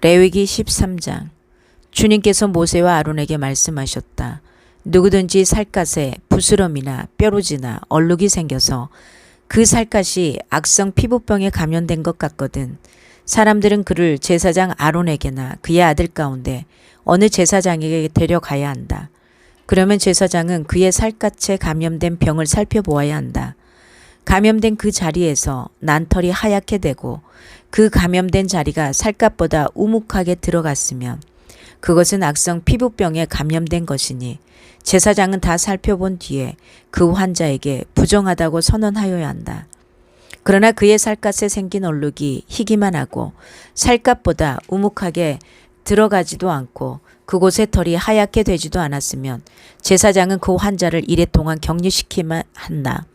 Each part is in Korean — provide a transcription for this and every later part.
레위기 13장. 주님께서 모세와 아론에게 말씀하셨다. 누구든지 살갗에 부스럼이나 뾰루지나 얼룩이 생겨서 그 살갗이 악성 피부병에 감염된 것 같거든 사람들은 그를 제사장 아론에게나 그의 아들 가운데 어느 제사장에게 데려가야 한다. 그러면 제사장은 그의 살갗에 감염된 병을 살펴보아야 한다. 감염된 그 자리에서 난털이 하얗게 되고 그 감염된 자리가 살갗보다 우묵하게 들어갔으면 그것은 악성 피부병에 감염된 것이니 제사장은 다 살펴본 뒤에 그 환자에게 부정하다고 선언하여야 한다. 그러나 그의 살갗에 생긴 얼룩이 희기만 하고 살갗보다 우묵하게 들어가지도 않고 그곳의 털이 하얗게 되지도 않았으면 제사장은 그 환자를 이래 동안 격리시키만 한다.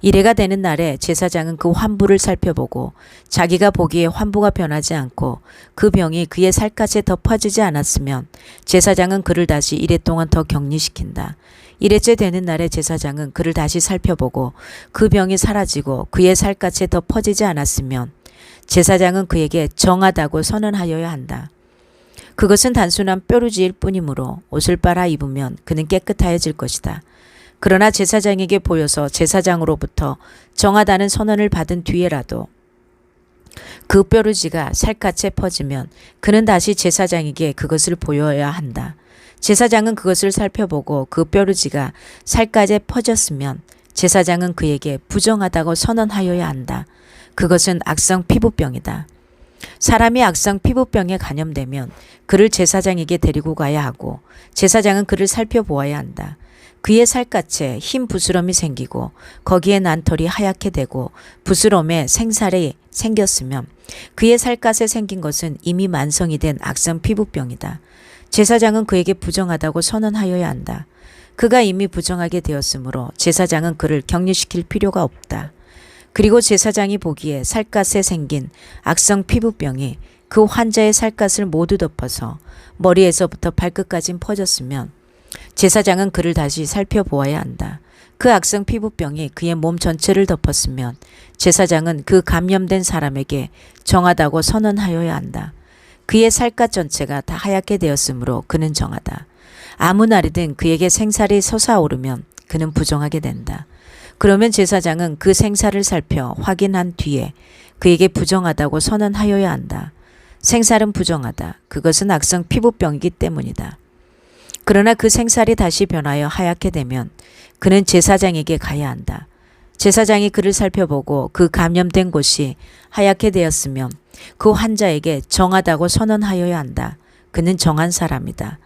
이래가 되는 날에 제사장은 그 환부를 살펴보고 자기가 보기에 환부가 변하지 않고 그 병이 그의 살갗에 더 퍼지지 않았으면 제사장은 그를 다시 이래 동안 더 격리시킨다. 이래째 되는 날에 제사장은 그를 다시 살펴보고 그 병이 사라지고 그의 살갗에 더 퍼지지 않았으면 제사장은 그에게 정하다고 선언하여야 한다. 그것은 단순한 뾰루지일 뿐이므로 옷을 빨아 입으면 그는 깨끗하여질 것이다. 그러나 제사장에게 보여서 제사장으로부터 정하다는 선언을 받은 뒤에라도 그 뾰루지가 살갗에 퍼지면 그는 다시 제사장에게 그것을 보여야 한다. 제사장은 그것을 살펴보고 그 뾰루지가 살갗에 퍼졌으면 제사장은 그에게 부정하다고 선언하여야 한다. 그것은 악성 피부병이다. 사람이 악성 피부병에 감염되면 그를 제사장에게 데리고 가야 하고 제사장은 그를 살펴보아야 한다. 그의 살갗에 흰 부스럼이 생기고 거기에 난털이 하얗게 되고 부스럼에 생살이 생겼으면 그의 살갗에 생긴 것은 이미 만성이 된 악성 피부병이다. 제사장은 그에게 부정하다고 선언하여야 한다. 그가 이미 부정하게 되었으므로 제사장은 그를 격리시킬 필요가 없다. 그리고 제사장이 보기에 살갗에 생긴 악성 피부병이 그 환자의 살갗을 모두 덮어서 머리에서부터 발끝까지 퍼졌으면 제사장은 그를 다시 살펴보아야 한다. 그 악성 피부병이 그의 몸 전체를 덮었으면 제사장은 그 감염된 사람에게 정하다고 선언하여야 한다. 그의 살갗 전체가 다 하얗게 되었으므로 그는 정하다. 아무 날이든 그에게 생살이 솟아오르면 그는 부정하게 된다. 그러면 제사장은 그 생살을 살펴 확인한 뒤에 그에게 부정하다고 선언하여야 한다. 생살은 부정하다. 그것은 악성 피부병이기 때문이다. 그러나 그 생살이 다시 변하여 하얗게 되면 그는 제사장에게 가야 한다. 제사장이 그를 살펴보고 그 감염된 곳이 하얗게 되었으면 그 환자에게 정하다고 선언하여야 한다. 그는 정한 사람이다.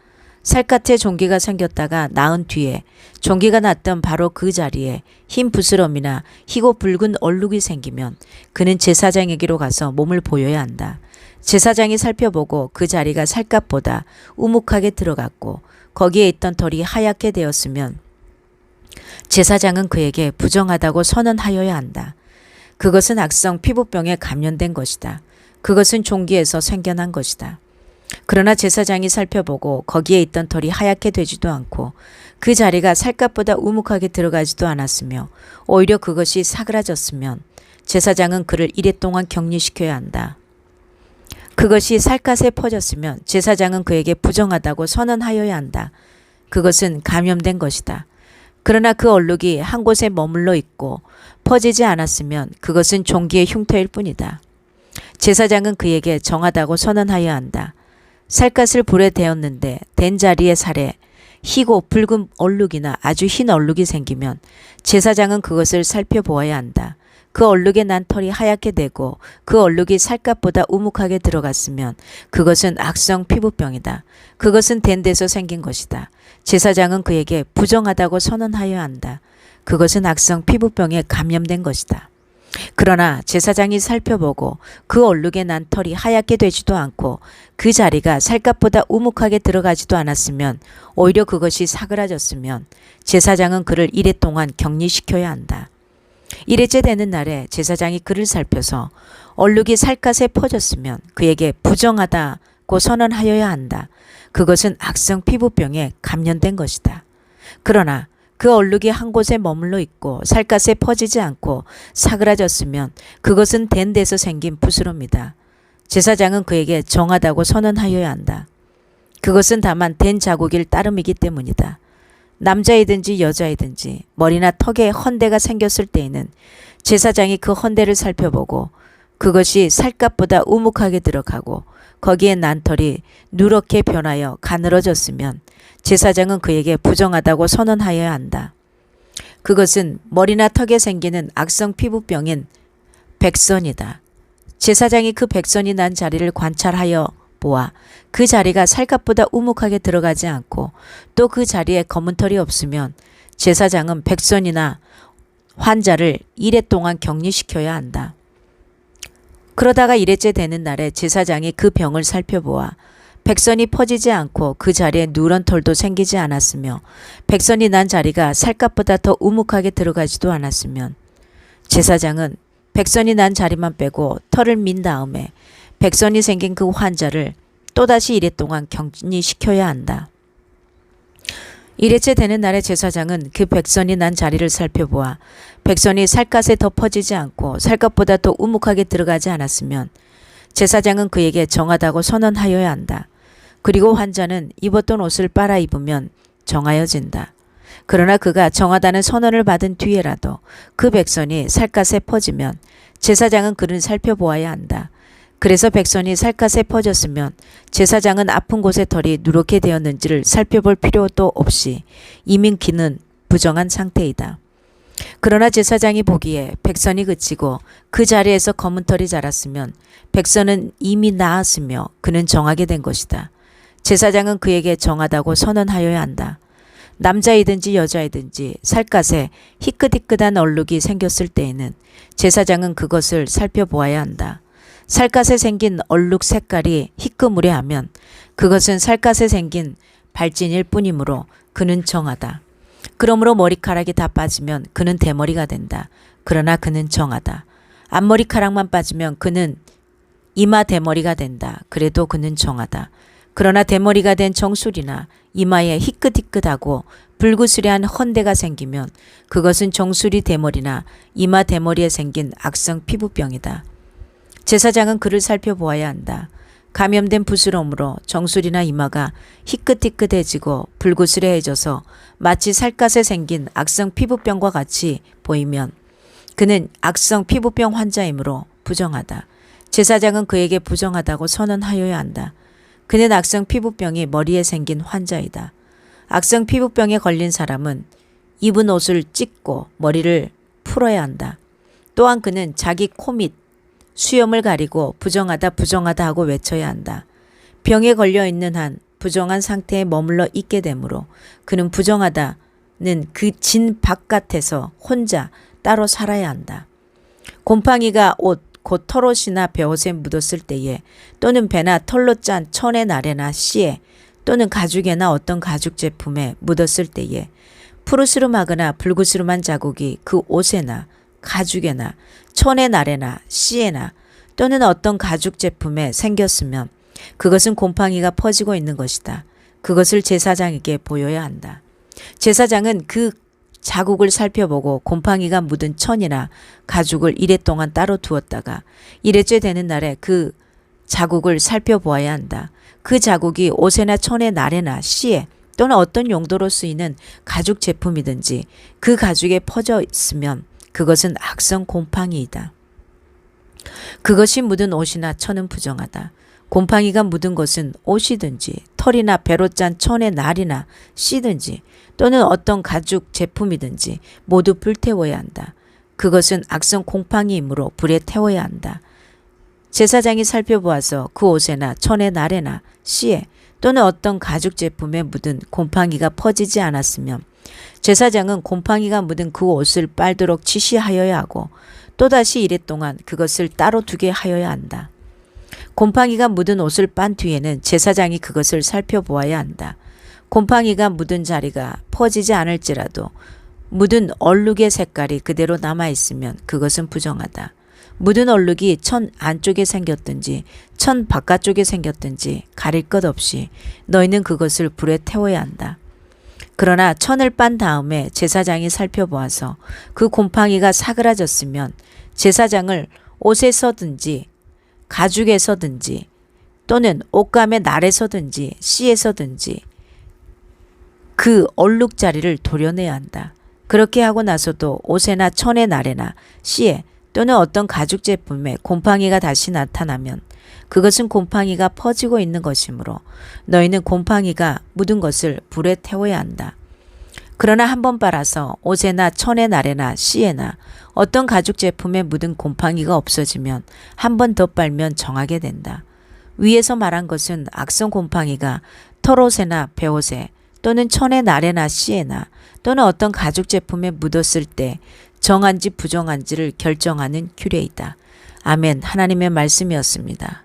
살갗에 종기가 생겼다가 나은 뒤에 종기가 났던 바로 그 자리에 흰 부스럼이나 희고 붉은 얼룩이 생기면 그는 제사장에게로 가서 몸을 보여야 한다. 제사장이 살펴보고 그 자리가 살갗보다 우묵하게 들어갔고 거기에 있던 털이 하얗게 되었으면 제사장은 그에게 부정하다고 선언하여야 한다. 그것은 악성 피부병에 감염된 것이다. 그것은 종기에서 생겨난 것이다. 그러나 제사장이 살펴보고 거기에 있던 털이 하얗게 되지도 않고 그 자리가 살갗보다 우묵하게 들어가지도 않았으며 오히려 그것이 사그라졌으면 제사장은 그를 이래 동안 격리시켜야 한다. 그것이 살갗에 퍼졌으면 제사장은 그에게 부정하다고 선언하여야 한다. 그것은 감염된 것이다. 그러나 그 얼룩이 한 곳에 머물러 있고 퍼지지 않았으면 그것은 종기의 흉터일 뿐이다. 제사장은 그에게 정하다고 선언하여야 한다. 살갗을 불에 데웠는데 댄 자리의 살에 희고 붉은 얼룩이나 아주 흰 얼룩이 생기면 제사장은 그것을 살펴보아야 한다. 그 얼룩에 난 털이 하얗게 되고 그 얼룩이 살갗보다 우묵하게 들어갔으면 그것은 악성 피부병이다. 그것은 댄 데서 생긴 것이다. 제사장은 그에게 부정하다고 선언하여야 한다. 그것은 악성 피부병에 감염된 것이다. 그러나 제사장이 살펴보고 그 얼룩에 난 털이 하얗게 되지도 않고 그 자리가 살갗보다 우묵하게 들어가지도 않았으면 오히려 그것이 사그라졌으면 제사장은 그를 이래 동안 격리시켜야 한다. 이래째 되는 날에 제사장이 그를 살펴서 얼룩이 살갗에 퍼졌으면 그에게 부정하다고 선언하여야 한다. 그것은 악성 피부병에 감염된 것이다. 그러나 그 얼룩이 한 곳에 머물러 있고 살갗에 퍼지지 않고 사그라졌으면 그것은 댄 데서 생긴 부스럼이다. 제사장은 그에게 정하다고 선언하여야 한다. 그것은 다만 된 자국일 따름이기 때문이다. 남자이든지 여자이든지 머리나 턱에 헌대가 생겼을 때에는 제사장이 그 헌대를 살펴보고 그것이 살갗보다 우묵하게 들어가고 거기에 난 털이 누렇게 변하여 가늘어졌으면 제사장은 그에게 부정하다고 선언하여야 한다. 그것은 머리나 턱에 생기는 악성 피부병인 백선이다. 제사장이 그 백선이 난 자리를 관찰하여 보아 그 자리가 살갗보다 우묵하게 들어가지 않고 또 그 자리에 검은 털이 없으면 제사장은 백선이나 환자를 이래 동안 격리시켜야 한다. 그러다가 이래째 되는 날에 제사장이 그 병을 살펴보아 백선이 퍼지지 않고 그 자리에 누런 털도 생기지 않았으며 백선이 난 자리가 살갗보다 더 우묵하게 들어가지도 않았으면 제사장은 백선이 난 자리만 빼고 털을 민 다음에 백선이 생긴 그 환자를 또다시 이래 동안 격리시켜야 한다. 이래째 되는 날에 제사장은 그 백선이 난 자리를 살펴보아 백선이 살갗에 더 퍼지지 않고 살갗보다 더 우묵하게 들어가지 않았으면 제사장은 그에게 정하다고 선언하여야 한다. 그리고 환자는 입었던 옷을 빨아 입으면 정하여진다. 그러나 그가 정하다는 선언을 받은 뒤에라도 그 백선이 살갗에 퍼지면 제사장은 그를 살펴보아야 한다. 그래서 백선이 살갗에 퍼졌으면 제사장은 아픈 곳의 털이 누렇게 되었는지를 살펴볼 필요도 없이 이미 그는 부정한 상태이다. 그러나 제사장이 보기에 백선이 그치고 그 자리에서 검은 털이 자랐으면 백선은 이미 나았으며 그는 정하게 된 것이다. 제사장은 그에게 정하다고 선언하여야 한다. 남자이든지 여자이든지 살갗에 희끗희끗한 얼룩이 생겼을 때에는 제사장은 그것을 살펴보아야 한다. 살갗에 생긴 얼룩 색깔이 희끄무레하면 그것은 살갗에 생긴 발진일 뿐이므로 그는 정하다. 그러므로 머리카락이 다 빠지면 그는 대머리가 된다. 그러나 그는 정하다. 앞머리카락만 빠지면 그는 이마 대머리가 된다. 그래도 그는 정하다. 그러나 대머리가 된 정수리나 이마에 희끗희끗하고 불구스레한 헌대가 생기면 그것은 정수리 대머리나 이마 대머리에 생긴 악성 피부병이다. 제사장은 그를 살펴보아야 한다. 감염된 부스럼으로 정수리나 이마가 희끗희끗해지고 불구스레해져서 마치 살갗에 생긴 악성 피부병과 같이 보이면 그는 악성 피부병 환자이므로 부정하다. 제사장은 그에게 부정하다고 선언하여야 한다. 그는 악성 피부병이 머리에 생긴 환자이다. 악성 피부병에 걸린 사람은 입은 옷을 찢고 머리를 풀어야 한다. 또한 그는 자기 코 및 수염을 가리고 부정하다 부정하다 하고 외쳐야 한다. 병에 걸려 있는 한 부정한 상태에 머물러 있게 되므로 그는 부정하다는 그 진 바깥에서 혼자 따로 살아야 한다. 곰팡이가 옷, 곧 털옷이나 베옷에 묻었을 때에 또는 배나 털로 짠 천의 나래나 씨에 또는 가죽에나 어떤 가죽 제품에 묻었을 때에 푸르스름하거나 불구스름한 자국이 그 옷에나 가죽에나 천의 나래나 씨에나 또는 어떤 가죽 제품에 생겼으면 그것은 곰팡이가 퍼지고 있는 것이다. 그것을 제사장에게 보여야 한다. 제사장은 그 자국을 살펴보고 곰팡이가 묻은 천이나 가죽을 이래 동안 따로 두었다가 이래째 되는 날에 그 자국을 살펴보아야 한다. 그 자국이 옷에나 천의 나래나 씨에 또는 어떤 용도로 쓰이는 가죽 제품이든지 그 가죽에 퍼져 있으면 그것은 악성 곰팡이이다. 그것이 묻은 옷이나 천은 부정하다. 곰팡이가 묻은 것은 옷이든지 털이나 배로 짠 천의 날이나 씨든지 또는 어떤 가죽 제품이든지 모두 불태워야 한다. 그것은 악성 곰팡이이므로 불에 태워야 한다. 제사장이 살펴보아서 그 옷에나 천의 날에나 씨에 또는 어떤 가죽 제품에 묻은 곰팡이가 퍼지지 않았으면 제사장은 곰팡이가 묻은 그 옷을 빨도록 지시하여야 하고 또다시 이래 동안 그것을 따로 두게 하여야 한다. 곰팡이가 묻은 옷을 빤 뒤에는 제사장이 그것을 살펴보아야 한다. 곰팡이가 묻은 자리가 퍼지지 않을지라도 묻은 얼룩의 색깔이 그대로 남아있으면 그것은 부정하다. 묻은 얼룩이 천 안쪽에 생겼든지 천 바깥쪽에 생겼든지 가릴 것 없이 너희는 그것을 불에 태워야 한다. 그러나 천을 빤 다음에 제사장이 살펴보아서 그 곰팡이가 사그라졌으면 제사장을 옷에서든지 가죽에서든지 또는 옷감의 날에서든지 씨에서든지 그 얼룩자리를 도려내야 한다. 그렇게 하고 나서도 옷에나 천의 날에나 씨에 또는 어떤 가죽 제품에 곰팡이가 다시 나타나면 그것은 곰팡이가 퍼지고 있는 것이므로 너희는 곰팡이가 묻은 것을 불에 태워야 한다. 그러나 한 번 빨아서 옷에나 천의 날에나 씨에나 어떤 가죽 제품에 묻은 곰팡이가 없어지면 한 번 더 빨면 정하게 된다. 위에서 말한 것은 악성 곰팡이가 털옷에나 베옷에 또는 천의 날에나 씨에나 또는 어떤 가죽 제품에 묻었을 때 정한지 부정한지를 결정하는 규례이다. 아멘. 하나님의 말씀이었습니다.